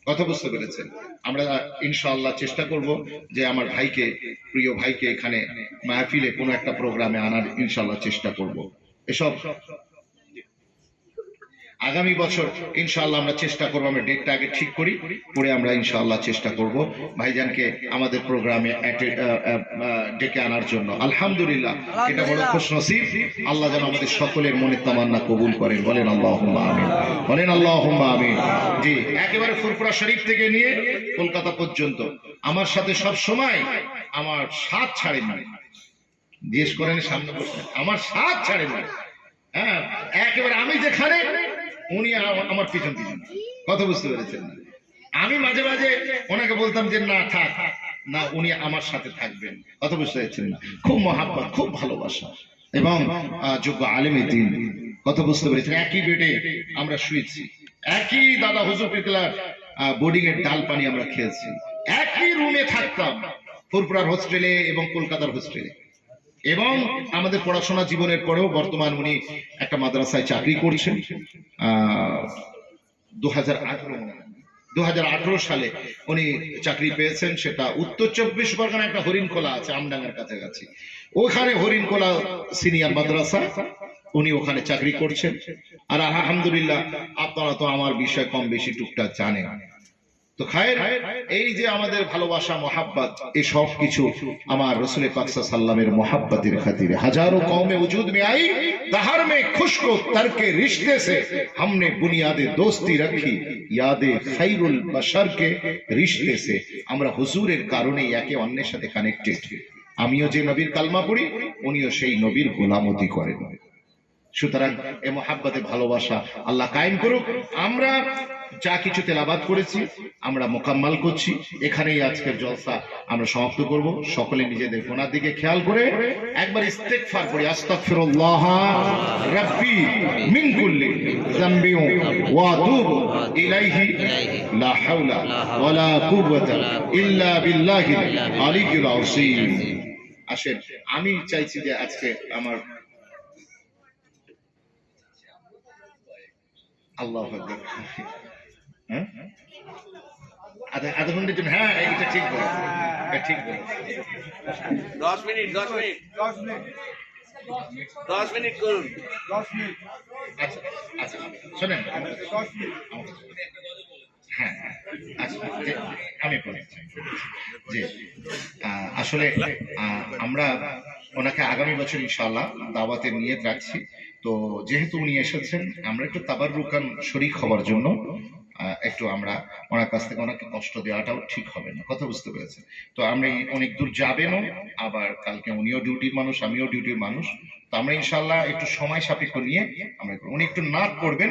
কথা বুঝতে পেরেছেন? আমরা ইনশাআল্লাহ চেষ্টা করব যে আমার ভাইকে, প্রিয় ভাইকে এখানে মাহফিলে কোনো একটা প্রোগ্রামে আনার ইনশাআল্লাহ চেষ্টা করব। এসব আগামী বছর ইনশাআল্লাহ আমরা চেষ্টা করবো, আমরা ডেটটা আগে ঠিক করি, পরে আমরা ইনশাআল্লাহ চেষ্টা করব ভাইজানকে আমাদের প্রোগ্রামে ডেকে আনার জন্য। আলহামদুলিল্লাহ, এটা বড় খুশনসিব। আল্লাহ যেন আমাদের সকলের মনের তামান্না কবুল করেন। বলেন আল্লাহুম্মা আমিন, বলেন আল্লাহুম্মা আমিন। জি, একেবারে ফুরফুরা শরীফ থেকে নিয়ে কলকাতা পর্যন্ত আমার সাথে সব সময় আমার সাথ ছাড়েন না। জিজ্ঞেস করেন সামনে বসে, আমার সাথ ছাড়েন না। হ্যাঁ, একেবারে আমি যেখানে উনি আমার পিছন পিছন। কথা বুঝতে পেরেছেন? আমি মাঝে মাঝে ওনাকে বলতাম যে না থাক না, উনি আমার সাথে থাকবেন। কথা বুঝতে পেরেছেন না? খুব মহাব্বত, খুব ভালোবাসা এবং যোগ্য আলেমে দিন। কথা বুঝতে পেরেছেন? একই বেডে আমরা শুয়েছি, একই দাদা হুজুর পিতলার বোর্ডিং এর ডাল পানি আমরা খেয়েছি, একই রুমে থাকতাম ফুরফুরার হোস্টেলে এবং কলকাতার হোস্টেলে। এবং আমাদের পড়াশোনা জীবনের পরেও বর্তমান উনি একটা মাদ্রাসায় চাকরি করছেন। 2018 সালে উনি চাকরি পেয়েছেন, সেটা উত্তর 24 পরগনা একটা হরিণখোলা আছে আমডাঙ্গার কাছাকাছি, ওখানে হরিণখোলা সিনিয়র মাদ্রাসা, উনি ওখানে চাকরি করছেন। আর আলহামদুলিল্লাহ, আপনারা তো আমার বিষয় কম বেশি টুকটাক জানেন। তো খায়ের, এই যে আমাদের ভালোবাসা মোহাব্বত, এই সব কিছু আমার রসুল পাক সাল্লামের মোহাব্বতের খাতিরে। হাজাरों कौमें वजूद में आई, दहर में खुशको तरके रिश्ते से हमने बुनियादे दोस्ती रखी, यादे खैरुल बशर के रिश्ते से। আমরা হুজুরের কারণে একে অন্যের সাথে কানেক্টেড। আমিও যে নবীর কালমা পড়ি, উনিও সেই নবীর গোলামতি করেন। সুতরাং এই মোহাব্বতে ভালোবাসা আল্লাহ কায়েম করুক। আমরা যা কিছু তেলাবাত করেছি আমরা মোকাম্মাল করছি। এখানেই আজকের জলসা আমরা সমাপ্ত করব। সকলে নিজেদের গুনার দিকে খেয়াল করে একবার ইস্তেগফার করি। আস্তাগফিরুল্লাহ রাব্বি মিন কুল্লি যামবি ওয়া আতুবু ইলাইহি লা হাওলা ওয়ালা কুওয়াতা ইল্লা বিল্লাহিল আলিয়্যিল আযীম। আসেন, আমি চাইছি যে আজকে আমার আল্লাহু আকবার, হ্যাঁ আধা ঘন্টার জন্য, হ্যাঁ এটা ঠিক বলেছেন, এটা ঠিক বলেছেন। 10 মিনিট করুন। 10 মিনিট। আচ্ছা আচ্ছা, শোনেন, হ্যাঁ আচ্ছা, আমি বলেছি যে আসলে আমরা ওনাকে আগামী বছর ইনশাআল্লাহ দাওয়াতের নিয়ত রাখছি। তো যেহেতু উনি এসেছেন, আমরা একটু তাবাররুকান শরীক হওয়ার জন্য একটু আমরা ওনার কাছ থেকে ওনাকে কষ্ট দেওয়াটাও ঠিক হবে না। কথা বুঝতে পেরেছেন? তো আমরা অনেক দূর যাবেনও, আবার কালকে উনিও ডিউটির মানুষ, আমিও ডিউটির মানুষ। তো আমরা ইনশাআল্লাহ একটু সময় সাপেক্ষ নিয়ে আমরা, উনি একটু নাচ করবেন।